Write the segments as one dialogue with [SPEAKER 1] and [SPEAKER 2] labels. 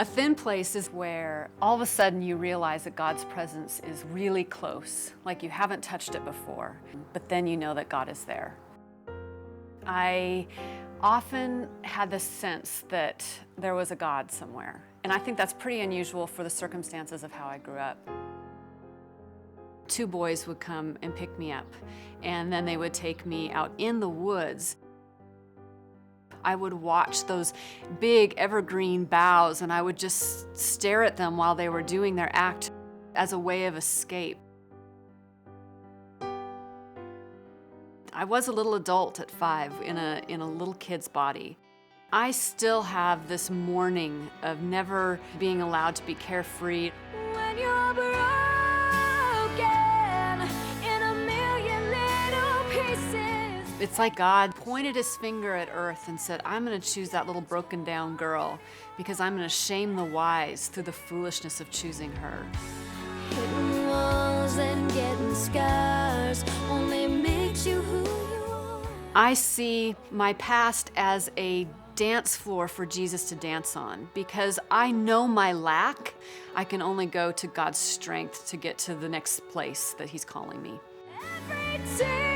[SPEAKER 1] A thin place is where all of a sudden you realize that God's presence is really close, like you haven't touched it before, but then you know that God is there. I often had this sense that there was a God somewhere, and I think that's pretty unusual for the circumstances of how I grew up. Two boys would come and pick me up, and then they would take me out in the woods. I would watch those big evergreen boughs, and I would just stare at them while they were doing their act as a way of escape. I was a little adult at 5 in a little kid's body. I still have this mourning of never being allowed to be carefree.
[SPEAKER 2] When you're broken in a million little pieces.
[SPEAKER 1] It's like God pointed his finger at earth and said, I'm going to choose that little broken down girl because I'm going to shame the wise through the foolishness of choosing her.
[SPEAKER 2] Hitting walls and getting scars only makes you who you are.
[SPEAKER 1] I see my past as a dance floor for Jesus to dance on. Because I know my lack, I can only go to God's strength to get to the next place that he's calling me.
[SPEAKER 2] Every tear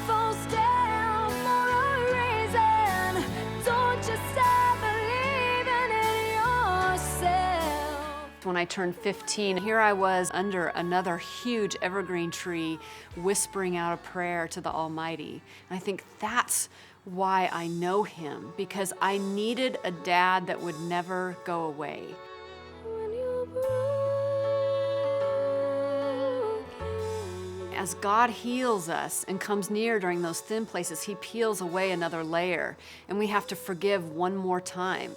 [SPEAKER 2] falls down for a reason. Don't you stop believing in yourself.
[SPEAKER 1] When I turned 15, here I was under another huge evergreen tree, whispering out a prayer to the Almighty. And I think that's why I know him, because I needed a dad that would never go away.
[SPEAKER 2] When you're broken.
[SPEAKER 1] As God heals us and comes near during those thin places, he peels away another layer, and we have to forgive one more time.